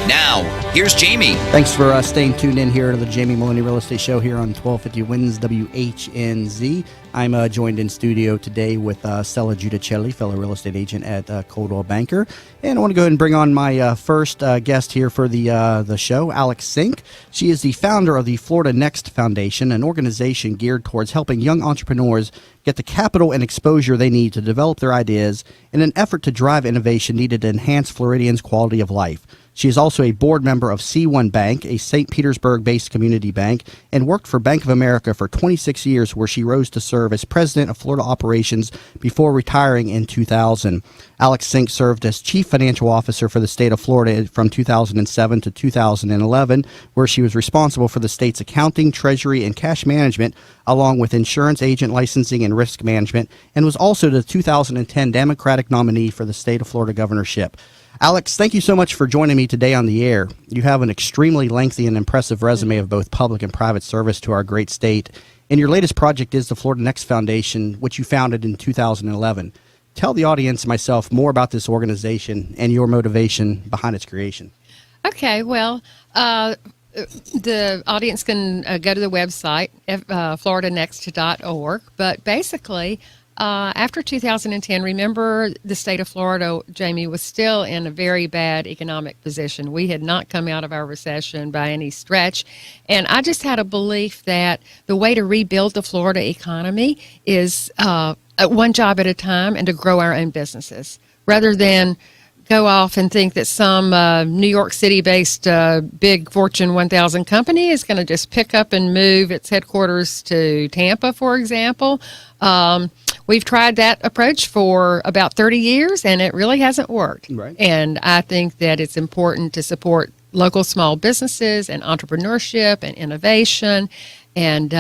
Now, here's Jamie. Thanks for staying tuned in here to the Jamie Meloni Real Estate Show here on 1250 Wins WHNZ. I'm joined in studio today with Stella Giudicelli, fellow real estate agent at Coldwell Banker. And I want to go ahead and bring on my first guest here for the show, Alex Sink. She is the founder of the Florida Next Foundation, an organization geared towards helping young entrepreneurs get the capital and exposure they need to develop their ideas in an effort to drive innovation needed to enhance Floridians' quality of life. She is also a board member of C1 Bank, a St. Petersburg-based community bank, and worked for Bank of America for 26 years, where she rose to serve as president of Florida operations before retiring in 2000. Alex Sink served as chief financial officer for the state of Florida from 2007 to 2011, where she was responsible for the state's accounting, treasury, and cash management, along with insurance agent licensing and risk management, and was also the 2010 Democratic nominee for the state of Florida governorship. Alex, thank you so much for joining me today on the air. You have an extremely lengthy and impressive resume of both public and private service to our great state. And your latest project is the Florida Next Foundation, which you founded in 2011. Tell the audience and myself more about this organization and your motivation behind its creation. Okay, well, the audience can go to the website, floridanext.org. But basically, after 2010, remember the state of Florida, Jamie, was still in a very bad economic position. We had not come out of our recession by any stretch. And I just had a belief that the way to rebuild the Florida economy is one job at a time and to grow our own businesses rather than go off and think that some New York City-based big Fortune 1000 company is going to just pick up and move its headquarters to Tampa, for example. We've tried that approach for about 30 years, and it really hasn't worked. Right. And I think that it's important to support local small businesses and entrepreneurship and innovation. And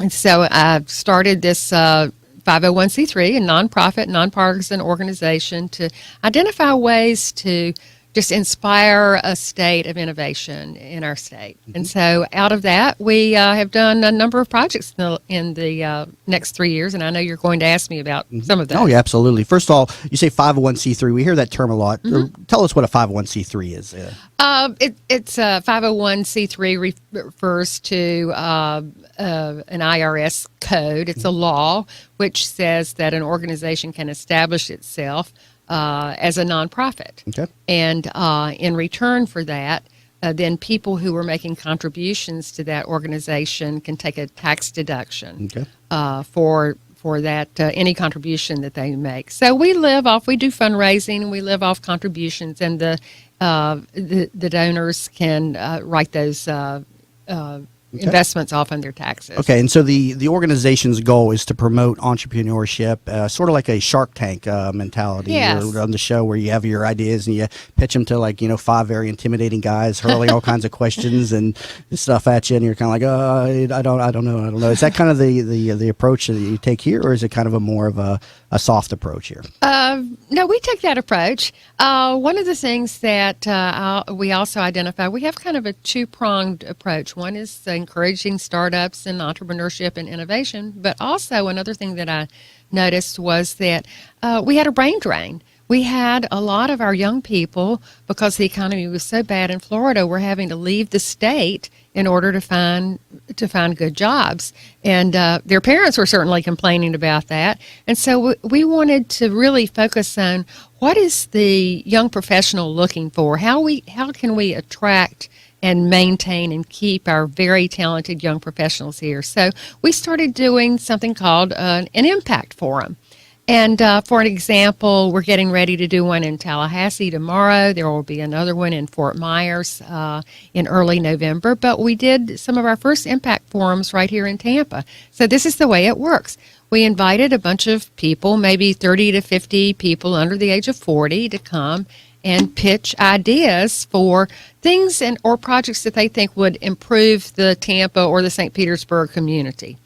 so I've started this 501c3, a nonprofit, nonpartisan organization to identify ways to just inspire a state of innovation in our state. Mm-hmm. And so out of that, we have done a number of projects in the next 3 years, and I know you're going to ask me about some of those. Oh, yeah, absolutely. First of all, you say 501c3. We hear that term a lot. Mm-hmm. Tell us what a 501c3 is. It's a 501c3 refers to an IRS code. It's a law which says that an organization can establish itself as a nonprofit. Okay. And in return for that, then people who are making contributions to that organization can take a tax deduction for that any contribution that they make. So we do fundraising, and we live off contributions, and the donors can write those investments off on their taxes. Okay, and so the organization's goal is to promote entrepreneurship, sort of like a Shark Tank mentality. Yes. On the show where you have your ideas and you pitch them to 5 very intimidating guys hurling all kinds of questions and stuff at you, and you're kind of like, I don't know. Is that kind of the approach that you take here, or is it kind of a more of a soft approach here? No, we take that approach. One of the things that we also identify, we have kind of a two-pronged approach. One is encouraging startups and entrepreneurship and innovation, but also another thing that I noticed was that we had a brain drain. We had a lot of our young people, because the economy was so bad in Florida, were having to leave the state in order to find good jobs. And their parents were certainly complaining about that. And so we wanted to really focus on what is the young professional looking for? How can we attract and maintain and keep our very talented young professionals here? So we started doing something called an Impact Forum. And for an example, we're getting ready to do one in Tallahassee tomorrow. There will be another one in Fort Myers in early November. But we did some of our first Impact Forums right here in Tampa. So this is the way it works. We invited a bunch of people, maybe 30 to 50 people under the age of 40, to come and pitch ideas for things or projects that they think would improve the Tampa or the St. Petersburg community.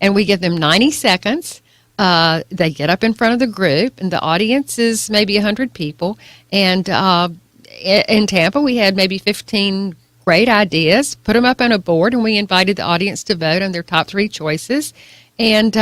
And we give them 90 seconds. They get up in front of the group, and the audience is maybe 100 people. And in Tampa, we had maybe 15 great ideas, put them up on a board, and we invited the audience to vote on their top 3 choices. And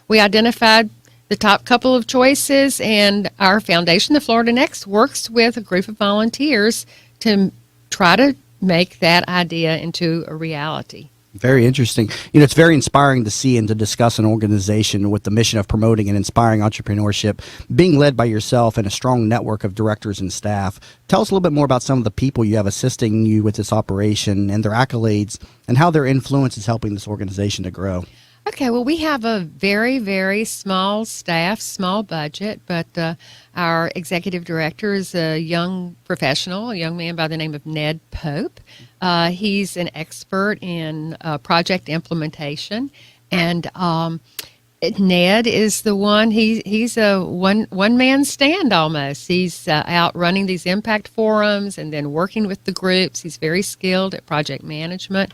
we identified the top couple of choices, and our foundation, the Florida Next, works with a group of volunteers to try to make that idea into a reality. Very interesting. It's very inspiring to see and to discuss an organization with the mission of promoting and inspiring entrepreneurship, being led by yourself and a strong network of directors and staff. Tell us a little bit more about some of the people you have assisting you with this operation and their accolades and how their influence is helping this organization to grow. Okay, well, we have a very, very small staff, small budget, but our executive director is a young professional, a young man by the name of Ned Pope. He's an expert in project implementation, and Ned is the one. He's a one-man stand almost. He's out running these impact forums and then working with the groups. He's very skilled at project management.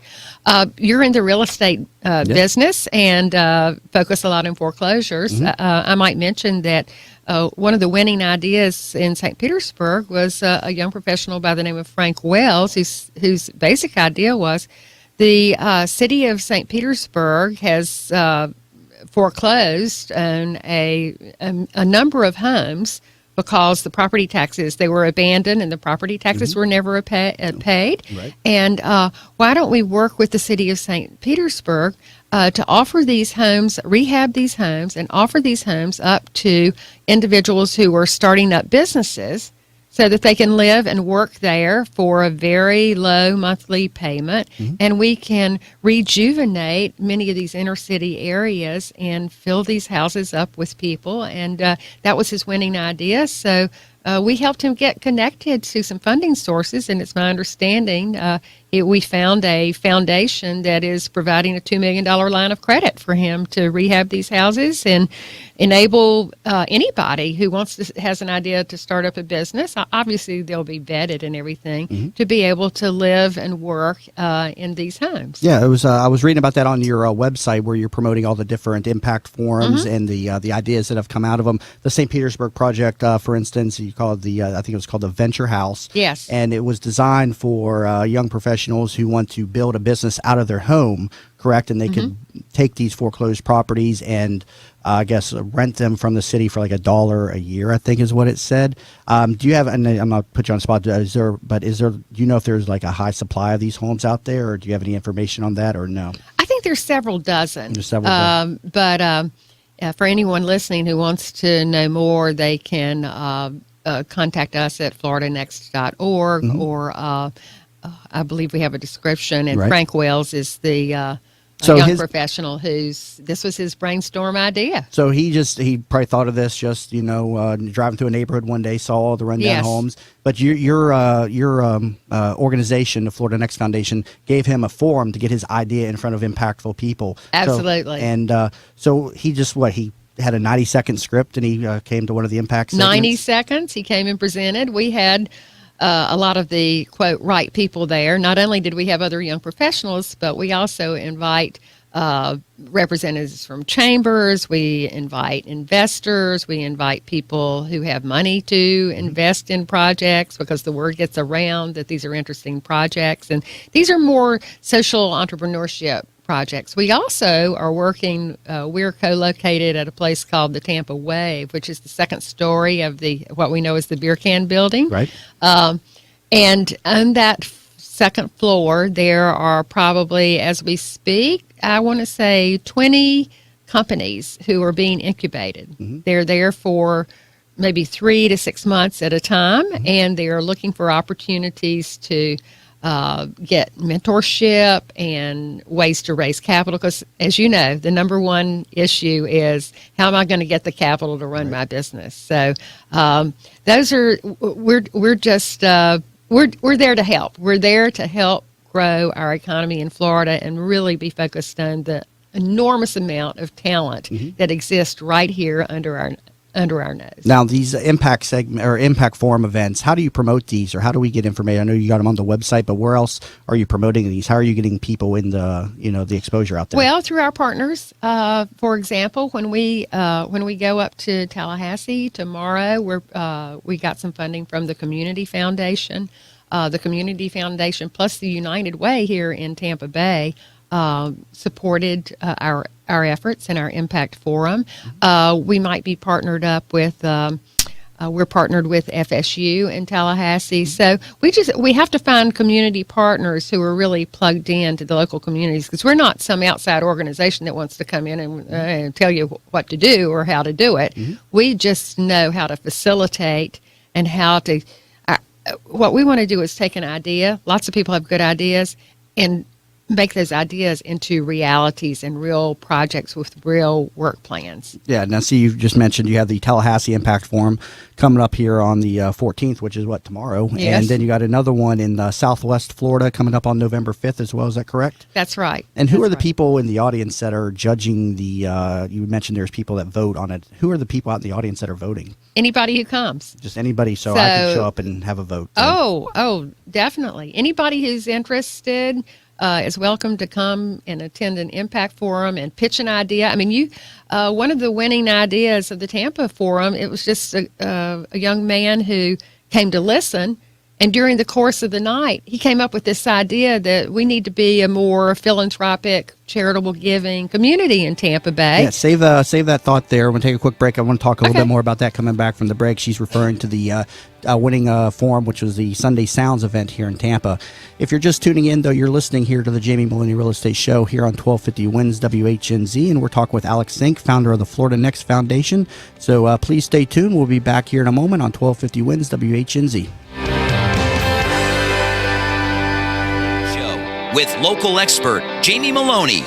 You're in the real estate business and focus a lot on foreclosures. Mm-hmm. I might mention that one of the winning ideas in St. Petersburg was a young professional by the name of Frank Wells, whose basic idea was the city of St. Petersburg has foreclosed on a number of homes because the property taxes, they were abandoned and the property taxes were never paid. Right. And why don't we work with the city of St. Petersburg to offer these homes, rehab these homes, and offer these homes up to individuals who are starting up businesses so that they can live and work there for a very low monthly payment. Mm-hmm. And we can rejuvenate many of these inner city areas and fill these houses up with people. And that was his winning idea. So we helped him get connected to some funding sources. And it's my understanding we found a foundation that is providing a $2 million line of credit for him to rehab these houses and enable anybody who has an idea to start up a business. Obviously, they'll be vetted and everything to be able to live and work in these homes. Yeah, it was. I was reading about that on your website where you're promoting all the different impact forums and the ideas that have come out of them. The St. Petersburg project, for instance, you called I think it was called the Venture House. Yes, and it was designed for young professionals who want to build a business out of their home, correct? And they could take these foreclosed properties and I guess rent them from the city for like $1 a year, I think is what it said. Do you have, and I'm not put you on the spot, do you know if there's like a high supply of these homes out there, or do you have any information on that, or no? I think there's several dozen. There's several dozen. But for anyone listening who wants to know more, they can contact us at floridanext.org or I believe we have a description, and Frank Wells is the young professional this was his brainstorm idea. So he probably thought of this just driving through a neighborhood one day, saw all the rundown homes. But your organization, the Florida Next Foundation, gave him a forum to get his idea in front of impactful people. Absolutely. So he had a 90-second script, and he came to one of the impact segments. 90 seconds. He came and presented. We had a lot of the, quote, right people there. Not only did we have other young professionals, but we also invite representatives from chambers. We invite investors. We invite people who have money to invest in projects because the word gets around that these are interesting projects. And these are more social entrepreneurship projects. We also are working, we're co-located at a place called the Tampa Wave, which is the second story of what we know as the Beer Can Building. Right. And on that second floor, there are probably, as we speak, I want to say 20 companies who are being incubated. Mm-hmm. They're there for maybe 3 to 6 months at a time, and they are looking for opportunities to get mentorship and ways to raise capital, because as you know, the number one issue is how am I going to get the capital to run my business. So those are we're just we're there to help. We're there to help grow our economy in Florida and really be focused on the enormous amount of talent that exists right here under our nose. Now, these impact forum events, how do you promote these, or how do we get information? I know you got them on the website, but where else are you promoting these? How are you getting people in the exposure out there? Well, through our partners. For example, when we go up to Tallahassee tomorrow, we got some funding from the Community Foundation. The Community Foundation plus the United Way here in Tampa Bay supported our efforts in our impact forum. We might be partnered up with We're partnered with FSU in Tallahassee. So we have to find community partners who are really plugged into the local communities, because we're not some outside organization that wants to come in and tell you what to do or how to do it. We just know how to facilitate and how to. What we want to do is take an idea. Lots of people have good ideas, and make those ideas into realities and real projects with real work plans. Yeah, now see, you just mentioned you have the Tallahassee Impact Forum coming up here on the 14th, which is tomorrow? Yes. And then you got another one in Southwest Florida coming up on November 5th as well. Is that correct? That's right. And who are the people in the audience that are judging the, you mentioned there's people that vote on it. Who are the people out in the audience that are voting? Anybody who comes. Just anybody, so I can show up and have a vote. Oh, definitely. Anybody who's interested is welcome to come and attend an impact forum and pitch an idea. I mean, one of the winning ideas of the Tampa forum, it was just a young man who came to listen, and during the course of the night, he came up with this idea that we need to be a more philanthropic, charitable giving community in Tampa Bay. Yeah, save that thought there. We're going to take a quick break. I want to talk a little bit more about that coming back from the break. She's referring to the winning forum, which was the Sunday Sounds event here in Tampa. If you're just tuning in, though, you're listening here to the Jamie Meloni Real Estate Show here on 1250 Wins WHNZ, and we're talking with Alex Zink, founder of the Florida Next Foundation. So please stay tuned. We'll be back here in a moment on 1250 Wins WHNZ. With local expert Jamie Meloni.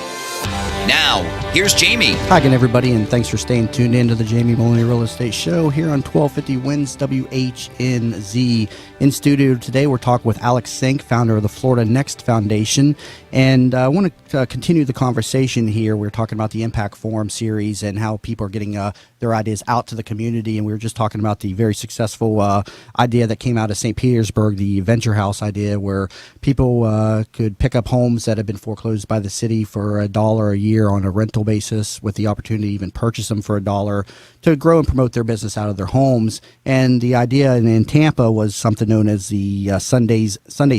Now, here's Jamie. Hi again, everybody, and thanks for staying tuned in to the Jamie Meloni Real Estate Show here on 1250 Wins WHNZ. In studio today, we're talking with Alex Zink, founder of the Florida Next Foundation. And I want to continue the conversation here. We're talking about the Impact Forum series and how people are getting their ideas out to the community. And we were just talking about the very successful idea that came out of St. Petersburg, the Venture House idea, where people could pick up homes that have been foreclosed by the city for $1 a year on a rental basis, with the opportunity to even purchase them for $1 to grow and promote their business out of their homes. And the idea in Tampa was something known as the Sunday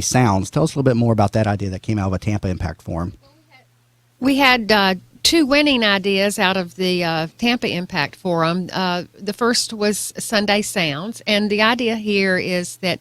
Sounds. Tell us a little bit more about that idea that came out of a Tampa Impact Forum. We had two winning ideas out of the Tampa Impact Forum. The first was Sunday Sounds, and the idea here is that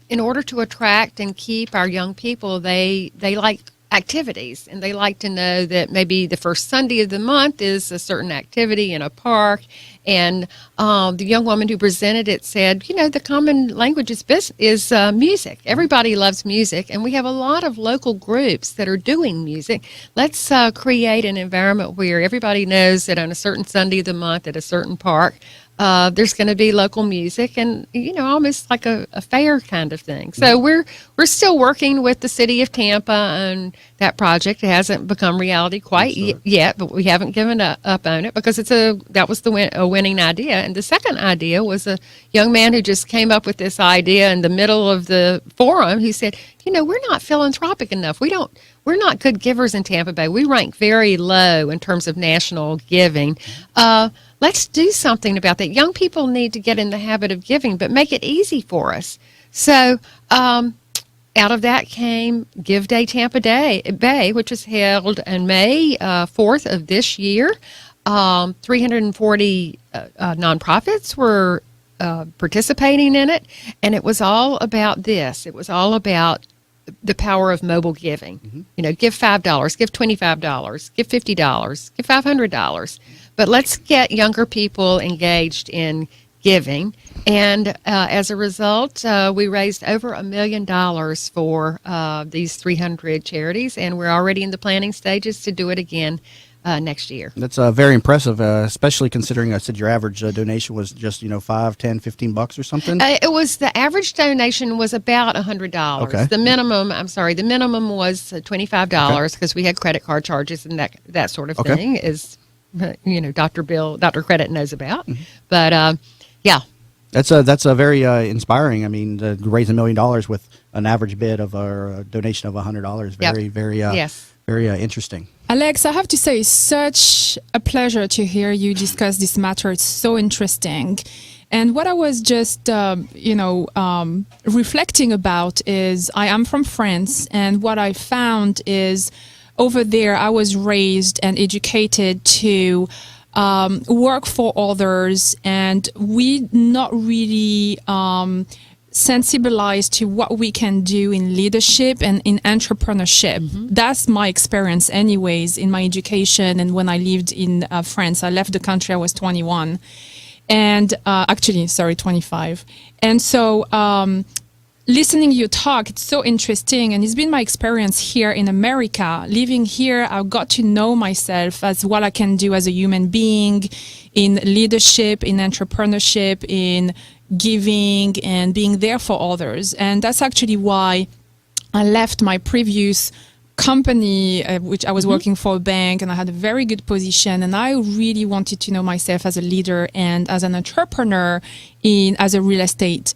in order to attract and keep our young people, they like activities, and they like to know that maybe the first Sunday of the month is a certain activity in a park. And the young woman who presented it said, the common language is music. Everybody loves music, and we have a lot of local groups that are doing music. Let's create an environment where everybody knows that on a certain Sunday of the month at a certain park, there's going to be local music, and almost like a fair kind of thing. So we're still working with the city of Tampa on that project. It hasn't become reality quite yet, but we haven't given up on it, because that was a winning idea. And the second idea was a young man who just came up with this idea in the middle of the forum. He said, we're not philanthropic enough. We're not good givers in Tampa Bay. We rank very low in terms of national giving. Let's do something about that. Young people need to get in the habit of giving, but make it easy for us. So out of that came Give Day Tampa Bay, which was held on May 4th of this year. 340 nonprofits were participating in it, and it was all about this. It was all about the power of mobile giving. Give $5, give $25, give $50, give $500. But let's get younger people engaged in giving. And as a result, we raised over $1 million for these 300 charities, and we're already in the planning stages to do it again next year. That's very impressive, especially considering I said your average donation was just, $5, $10, $15 or something. The average donation was about $100. Okay. The minimum was $25 because we had credit card charges and that sort of thing, is Dr. Credit knows about. But yeah. That's a very inspiring. I mean, to raise $1 million with an average bid of a donation of $100, very interesting. Alex, I have to say, it's such a pleasure to hear you discuss this matter. It's so interesting. And what I was just, reflecting about is I am from France, and what I found is over there I was raised and educated to work for others, and we not really sensibilized to what we can do in leadership and in entrepreneurship. That's my experience anyways in my education. And when I lived in France, I left the country, I was 21. And 25. And so listening you talk, it's so interesting. And it's been my experience here in America. Living here, I got to know myself as what I can do as a human being in leadership, in entrepreneurship, in giving and being there for others. And that's actually why I left my previous company, which I was working for a bank, and I had a very good position, and I really wanted to know myself as a leader and as an entrepreneur as a real estate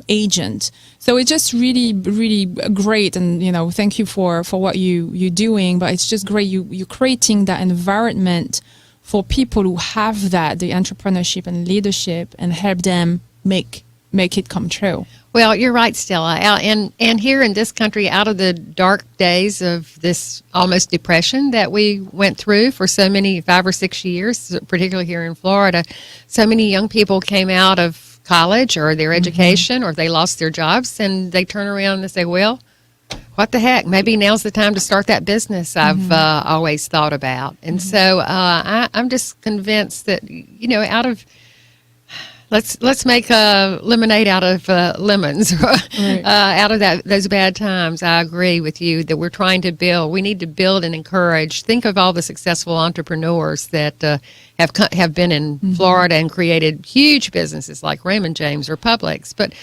agent. So it's just really, really great, and thank you for what you're doing. But it's just great you're creating that environment for people who have the entrepreneurship and leadership, and help them make it come true. Well, you're right, Stella. And here in this country, out of the dark days of this almost depression that we went through for so many 5 or 6 years, particularly here in Florida, so many young people came out of college or their education, or they lost their jobs, and they turn around and they say, well, what the heck? Maybe now's the time to start that business I've always thought about. And so I'm just convinced that, out of let's make lemonade out of lemons, right. Out of those bad times. I agree with you that we're trying to build. We need to build and encourage. Think of all the successful entrepreneurs that have been in Florida and created huge businesses like Raymond James or Publix. But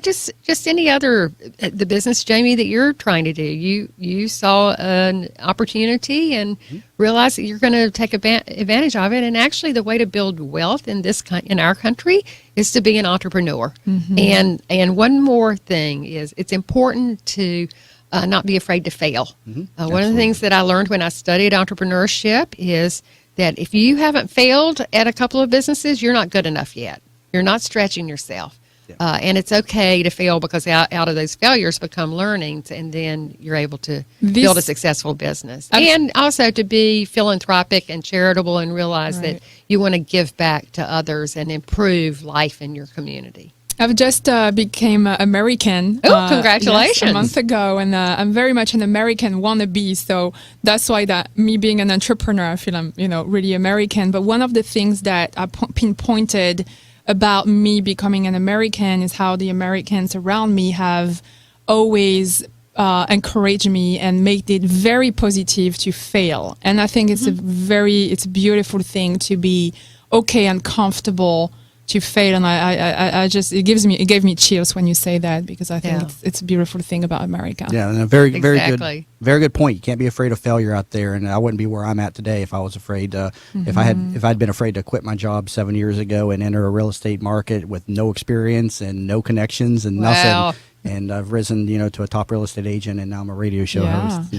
just any other the business, Jamie, that you're trying to do. You saw an opportunity and realized that you're going to take advantage of it. And actually, the way to build wealth in our country is to be an entrepreneur. And one more thing is it's important to not be afraid to fail. One of the things that I learned when I studied entrepreneurship is that if you haven't failed at a couple of businesses, you're not good enough yet. You're not stretching yourself. And it's okay to fail, because out of those failures become learnings, and then you're able to build a successful business. And also to be philanthropic and charitable, and realize that you want to give back to others and improve life in your community. I've just became American. Oh, congratulations. Yes, a month ago, and I'm very much an American wannabe, so that's why that me being an entrepreneur, I feel I'm, really American. But one of the things that I pinpointed about me becoming an American is how the Americans around me have always encouraged me and made it very positive to fail. And I think it's it's a beautiful thing to be okay and comfortable to fail. And I just it gave me chills when you say that, because I think it's a beautiful thing about America. Yeah, and a very good point. You can't be afraid of failure out there, and I wouldn't be where I'm at today if I was afraid. If I'd been afraid to quit my job 7 years ago and enter a real estate market with no experience and no connections and nothing. And I've risen, to a top real estate agent, and now I'm a radio show host.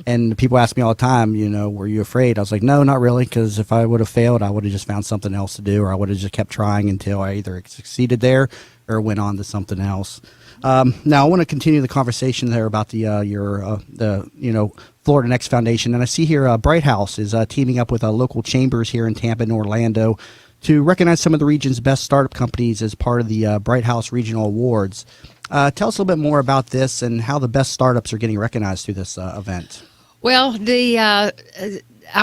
And people ask me all the time, were you afraid? I was like, no, not really, because if I would have failed, I would have just found something else to do, or I would have just kept trying until I either succeeded there or went on to something else. Now, I want to continue the conversation there about the Florida Next Foundation, and I see here Bright House is teaming up with local chambers here in Tampa and Orlando to recognize some of the region's best startup companies as part of the Bright House Regional Awards. Tell us a little bit more about this and how the best startups are getting recognized through this event. Well, I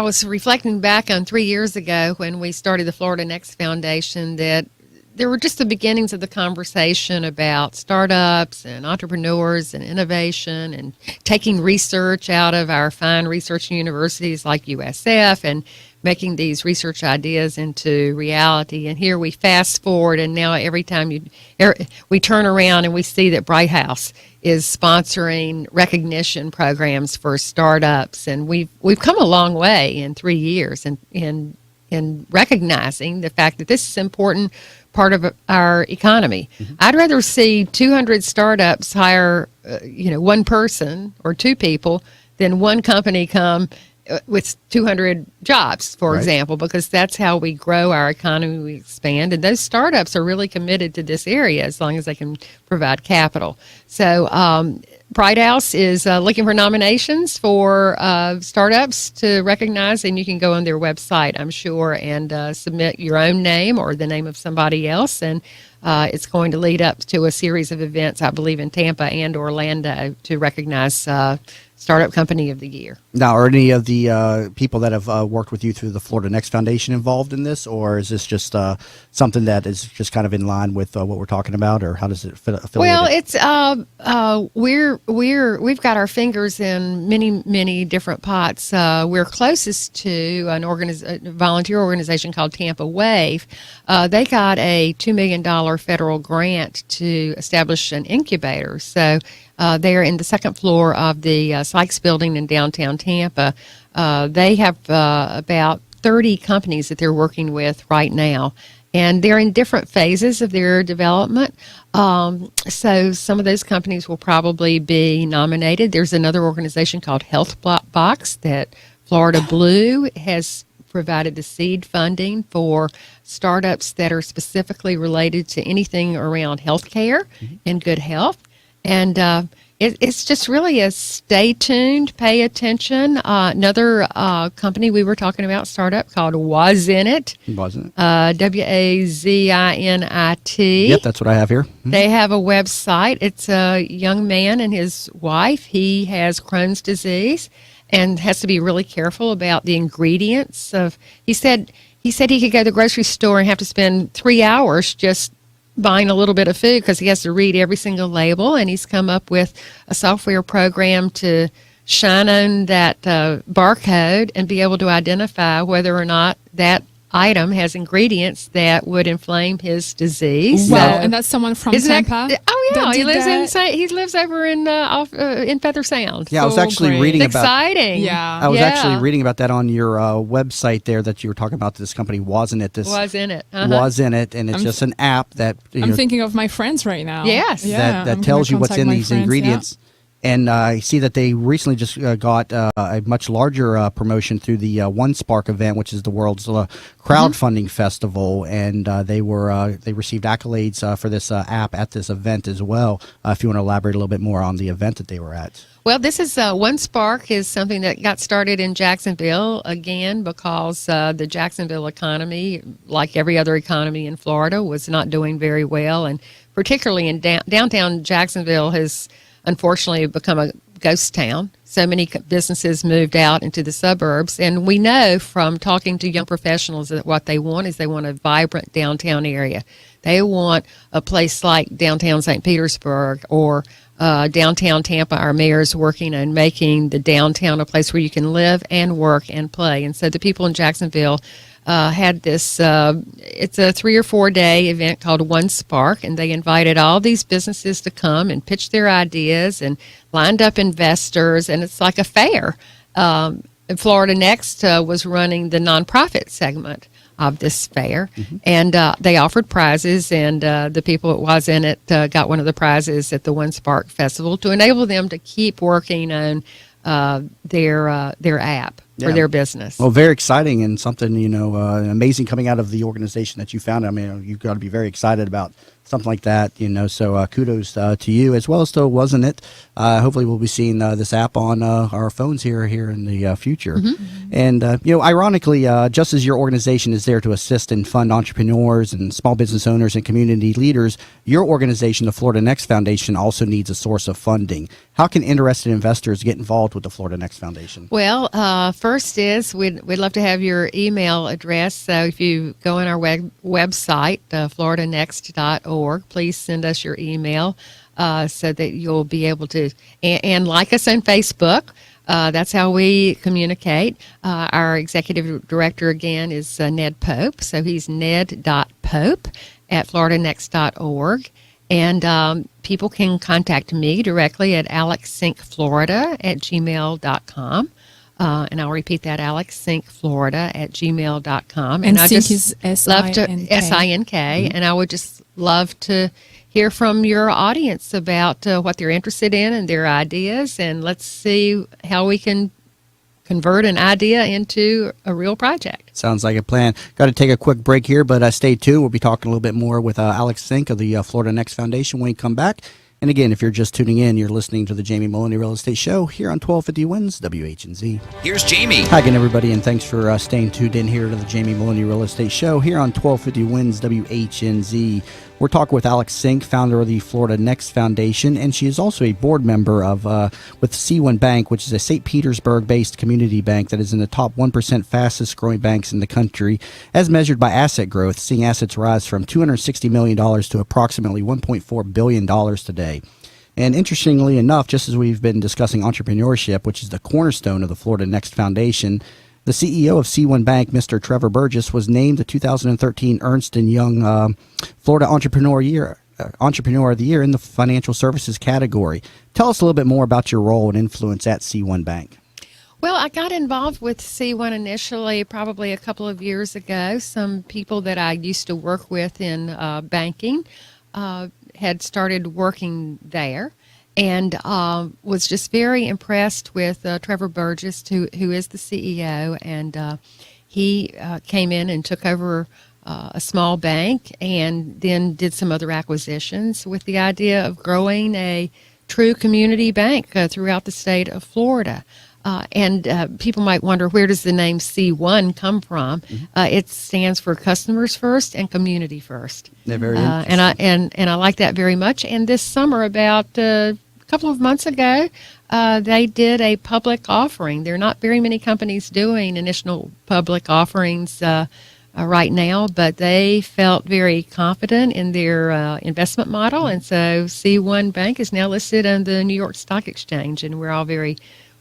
was reflecting back on 3 years ago when we started the Florida Next Foundation, that there were just the beginnings of the conversation about startups and entrepreneurs and innovation, and taking research out of our fine research universities like USF and making these research ideas into reality. And here we fast forward, and now every time we turn around and we see that Bright House is sponsoring recognition programs for startups, and we've come a long way in 3 years in recognizing the fact that this is an important part of our economy. I'd rather see 200 startups hire one person or two people than one company come with 200 jobs, for example, because that's how we grow our economy, we expand. And those startups are really committed to this area as long as they can provide capital. So Bright House is looking for nominations for startups to recognize, and you can go on their website, I'm sure, and submit your own name or the name of somebody else. And it's going to lead up to a series of events, I believe, in Tampa and Orlando to recognize Startup Company of the Year. Now, are any of the people that have worked with you through the Florida Next Foundation involved in this, or is this just something that is just kind of in line with what we're talking about, or how does it fit? Well, it's we've got our fingers in many different pots. We're closest to a volunteer organization called Tampa Wave. They got a $2 million federal grant to establish an incubator. So they're in the second floor of the Sykes Building in downtown Tampa. They have about 30 companies that they're working with right now, and they're in different phases of their development. So some of those companies will probably be nominated. There's another organization called Health Box that Florida Blue has provided the seed funding for startups that are specifically related to anything around healthcare and good health. And it's just really a stay tuned, pay attention. Another company we were talking about, startup called Wazinit. Wasn't it? Wazinit. Yep, that's what I have here. They have a website. It's a young man and his wife. He has Crohn's disease and has to be really careful about the ingredients of. He said he could go to the grocery store and have to spend 3 hours just buying a little bit of food because he has to read every single label, and he's come up with a software program to shine on that barcode and be able to identify whether or not that item has ingredients that would inflame his disease. Wow, and that's someone from Tampa? He lives over in Feather Sound. Yeah, I was actually reading about. Exciting. Yeah, I was actually reading about that on your website there that you were talking about. This company Wazinit. Wazinit, and it's just an app that I'm thinking of my friends right now. Yes, that tells you what's in these ingredients. And I see that they recently just got a much larger promotion through the One Spark event, which is the world's crowdfunding festival, and they received accolades for this app at this event as well. If you want to elaborate a little bit more on the event that they were at. Well, this is One Spark is something that got started in Jacksonville again because the Jacksonville economy, like every other economy in Florida, was not doing very well, and particularly in downtown Jacksonville has unfortunately become a ghost town. So many businesses moved out into the suburbs, and we know from talking to young professionals that what they want is they want a vibrant downtown area. They want a place like downtown St. Petersburg or downtown Tampa. Our mayor's working on making the downtown a place where you can live and work and play. And so the people in Jacksonville had this, it's a 3 or 4 day event called One Spark, and they invited all these businesses to come and pitch their ideas and lined up investors, and it's like a fair. Florida Next was running the nonprofit segment of this fair, and they offered prizes, and the people at Wazinit got one of the prizes at the One Spark Festival to enable them to keep working on their app for their business. Well, very exciting, and something, amazing coming out of the organization that you founded. I mean, you've got to be very excited about something like that, so kudos to you as well as to Wazinit. Hopefully we'll be seeing this app on our phones here in the future. And, ironically, just as your organization is there to assist and fund entrepreneurs and small business owners and community leaders, your organization, the Florida Next Foundation, also needs a source of funding. How can interested investors get involved with the Florida Next Foundation? Well, first is we'd love to have your email address. So if you go on our website, floridanext.org, please send us your email so that you'll be able to, and like us on Facebook. That's how we communicate. Our executive director, again, is Ned Pope. So he's ned.pope@floridanext.org. And people can contact me directly at alexsinkflorida@gmail.com. And I'll repeat that, alexsinkflorida@gmail.com. And I Sink just is S-I-N-K. S-I-N-K. And I would just love to hear from your audience about what they're interested in and their ideas. And let's see how we can convert an idea into a real project. Sounds like a plan. Got to take a quick break here, but stay tuned. We'll be talking a little bit more with Alex Sink of the Florida Next Foundation when we come back. And again, if you're just tuning in, you're listening to the Jamie Maloney Real Estate Show here on 1250 Wins WHNZ. Here's Jamie. Hi again, everybody, and thanks for staying tuned in here to the Jamie Maloney Real Estate Show here on 1250 Wins WHNZ. We're talking with Alex Sink, founder of the Florida Next Foundation, and she is also a board member of with C1 Bank, which is a St. Petersburg-based community bank that is in the top 1% fastest-growing banks in the country, as measured by asset growth, seeing assets rise from $260 million to approximately $1.4 billion today. And interestingly enough, just as we've been discussing entrepreneurship, which is the cornerstone of the Florida Next Foundation, the CEO of C1 Bank, Mr. Trevor Burgess, was named the 2013 Ernst & Young Florida Entrepreneur of the Year in the financial services category. Tell us a little bit more about your role and influence at C1 Bank. Well, I got involved with C1 initially probably a couple of years ago. Some people that I used to work with in banking had started working there. And was just very impressed with Trevor Burgess, who is the CEO, and he came in and took over a small bank and then did some other acquisitions with the idea of growing a true community bank throughout the state of Florida. And people might wonder, where does the name C1 come from? It stands for Customers First and Community First. They're very interesting. And I like that very much. And this summer, about couple of months ago, they did a public offering. There are not very many companies doing initial public offerings right now, but they felt very confident in their investment model, and so C1 Bank is now listed on the New York Stock Exchange, and we're all very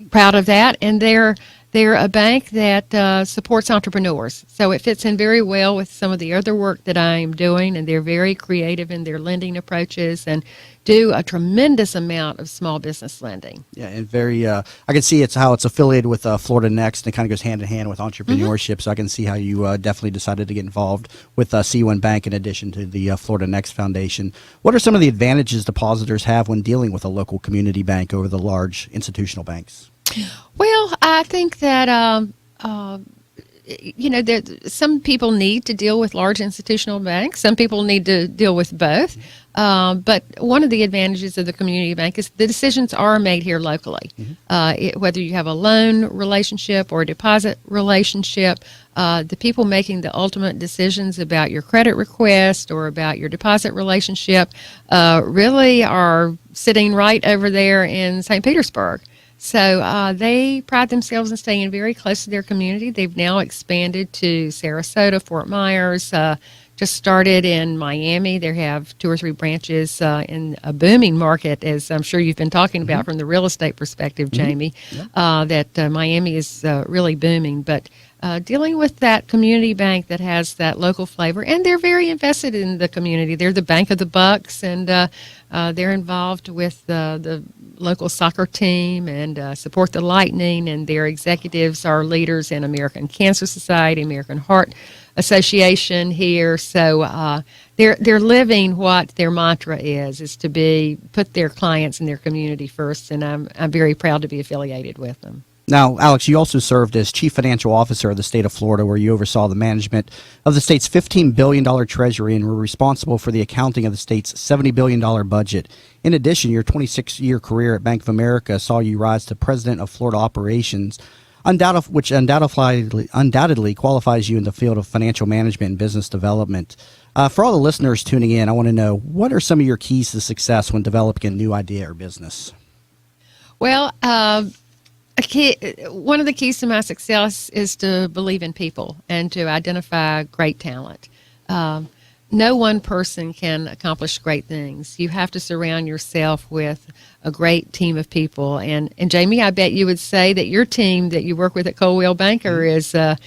proud of that. And they're a bank that supports entrepreneurs, so it fits in very well with some of the other work that I'm doing, and they're very creative in their lending approaches and do a tremendous amount of small business lending. Yeah, and very, I can see how it's affiliated with Florida Next, and it kind of goes hand in hand with entrepreneurship, so I can see how you definitely decided to get involved with C1 Bank in addition to the Florida Next Foundation. What are some of the advantages depositors have when dealing with a local community bank over the large institutional banks? Well, I think that some people need to deal with large institutional banks. Some people need to deal with both. But one of the advantages of the community bank is the decisions are made here locally. Whether you have a loan relationship or a deposit relationship, the people making the ultimate decisions about your credit request or about your deposit relationship really are sitting right over there in St. Petersburg. So they pride themselves in staying very close to their community. They've now expanded to Sarasota, Fort Myers, just started in Miami. They have 2 or 3 branches in a booming market, as I'm sure you've been talking about from the real estate perspective, Jamie, that Miami is really booming. But dealing with that community bank that has that local flavor, and they're very invested in the community. They're the bank of the Bucks, and they're involved with the local soccer team and support the Lightning, and their executives are leaders in American Cancer Society, American Heart Association here. So they're living what their mantra is to put their clients and their community first, and I'm very proud to be affiliated with them. Now, Alex, you also served as Chief Financial Officer of the state of Florida, where you oversaw the management of the state's $15 billion treasury and were responsible for the accounting of the state's $70 billion budget. In addition, your 26-year career at Bank of America saw you rise to President of Florida Operations, which undoubtedly qualifies you in the field of financial management and business development. For all the listeners tuning in, I want to know, what are some of your keys to success when developing a new idea or business? Well, one of the keys to my success is to believe in people and to identify great talent. No one person can accomplish great things. You have to surround yourself with a great team of people. And Jamie, I bet you would say that your team that you work with at Coldwell Banker is a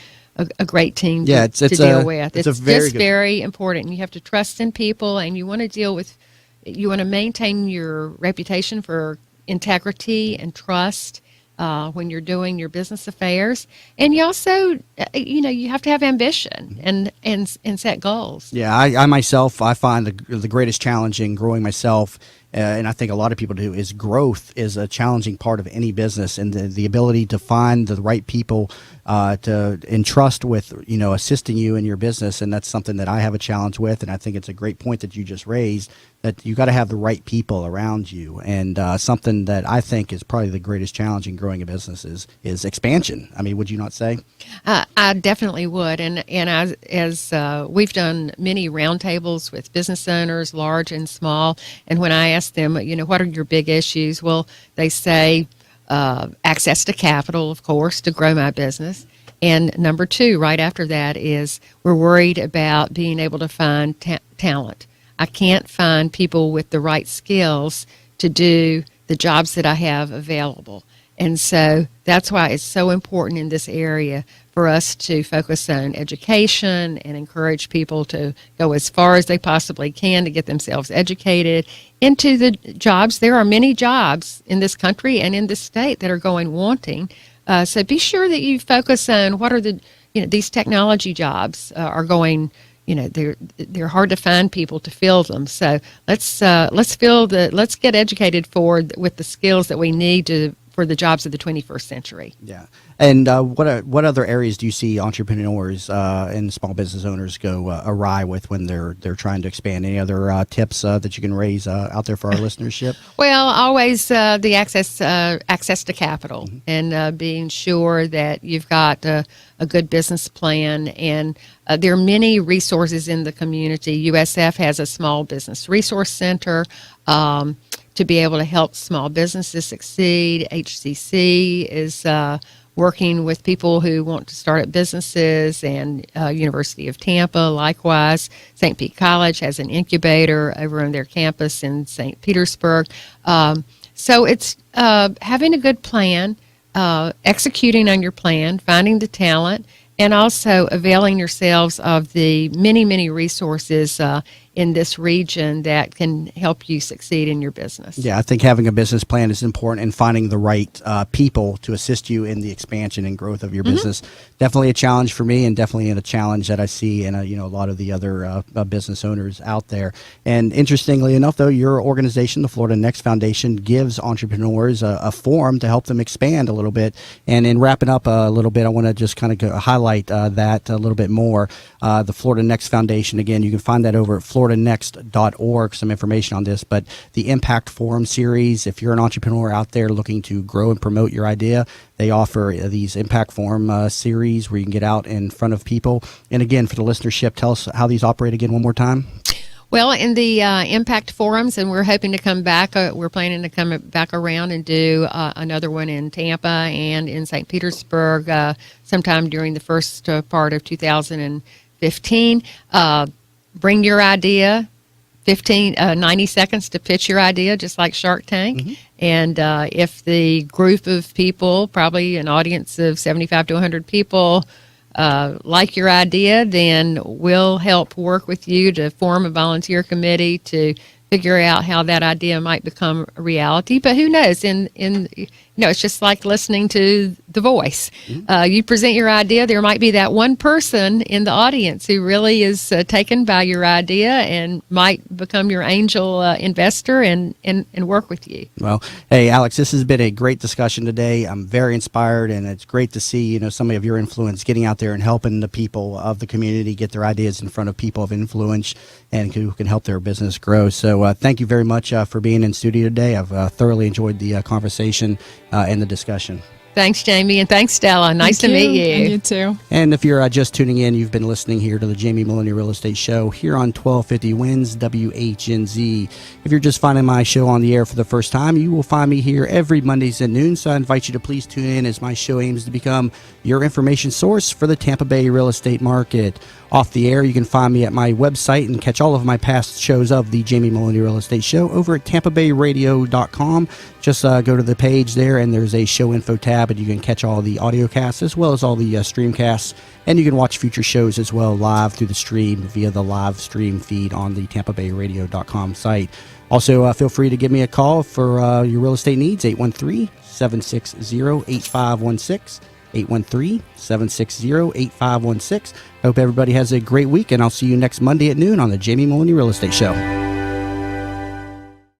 great team to deal with. It's just very important. You have to trust in people, and you want to maintain your reputation for integrity and trust when you're doing your business affairs. And you also, you have to have ambition and set goals. Yeah, I myself, I find the greatest challenge in growing myself and I think a lot of people do, is growth is a challenging part of any business, and the ability to find the right people to entrust with, assisting you in your business. And that's something that I have a challenge with. And I think it's a great point that you just raised, that you got to have the right people around you. And something that I think is probably the greatest challenge in growing a business is expansion. I mean, would you not say? I definitely would. And as we've done many roundtables with business owners, large and small. And when I ask them, what are your big issues? Well, they say access to capital, of course, to grow my business. And number two, right after that, is we're worried about being able to find talent. I can't find people with the right skills to do the jobs that I have available. And so that's why it's so important in this area for us to focus on education and encourage people to go as far as they possibly can to get themselves educated into the jobs. There are many jobs in this country and in this state that are going wanting. So be sure that you focus on what are these technology jobs are going. They're hard to find people to fill them. So let's get educated with the skills that we need for the jobs of the 21st century. Yeah. And what other areas do you see entrepreneurs and small business owners go awry with when they're trying to expand? Any other tips that you can raise out there for our listenership? Well, always the access to capital, mm-hmm. and being sure that you've got a good business plan. And there are many resources in the community. USF has a small business resource center to be able to help small businesses succeed. HCC is working with people who want to start up businesses, and University of Tampa, likewise. St. Pete College has an incubator over on their campus in St. Petersburg. So it's having a good plan, executing on your plan, finding the talent, and also availing yourselves of the many, many resources in this region that can help you succeed in your business. Yeah, I think having a business plan is important, and finding the right people to assist you in the expansion and growth of your mm-hmm. business. Definitely a challenge for me, and definitely a challenge that I see in a lot of the other business owners out there. And interestingly enough, though, your organization, the Florida Next Foundation, gives entrepreneurs a forum to help them expand a little bit. And in wrapping up a little bit, I want to just kind of highlight that a little bit more. The Florida Next Foundation, again, you can find that over at floridanext.org, some information on this. But the Impact Forum series, if you're an entrepreneur out there looking to grow and promote your idea, they offer these Impact Forum series where you can get out in front of people. And again, for the listenership, tell us how these operate again one more time. Well, in the Impact Forums, and we're hoping to come back, we're planning to come back around and do another one in Tampa and in St. Petersburg sometime during the first part of 2015. Bring your idea, 90 seconds to pitch your idea, just like Shark Tank. Mm-hmm. And if the group of people, probably an audience of 75 to 100 people, like your idea, then we'll help work with you to form a volunteer committee to figure out how that idea might become a reality. But who knows? It's just like listening to The Voice. Mm-hmm. You present your idea, there might be that one person in the audience who really is taken by your idea and might become your angel investor and work with you. Well, hey, Alex, this has been a great discussion today. I'm very inspired, and it's great to see, some of your influence getting out there and helping the people of the community get their ideas in front of people of influence and who can help their business grow. So thank you very much for being in studio today. I've thoroughly enjoyed the conversation and the discussion. Thanks, Jamie, and thanks, Stella. Nice to meet you. And you too. And if you're just tuning in, you've been listening here to the Jamie Meloni Real Estate Show here on 1250 Wins WHNZ. If you're just finding my show on the air for the first time, you will find me here every Mondays at noon. So I invite you to please tune in, as my show aims to become your information source for the Tampa Bay real estate market. Off the air, you can find me at my website and catch all of my past shows of the Jamie Meloni Real Estate Show over at tampabayradio.com. Just go to the page there, and there's a show info tab, and you can catch all the audio casts as well as all the stream casts. And you can watch future shows as well live through the stream via the live stream feed on the tampabayradio.com site. Also, feel free to give me a call for your real estate needs, 813-760-8516. 813-760-8516. I hope everybody has a great week, and I'll see you next Monday at noon on the Jamie Meloni Real Estate Show.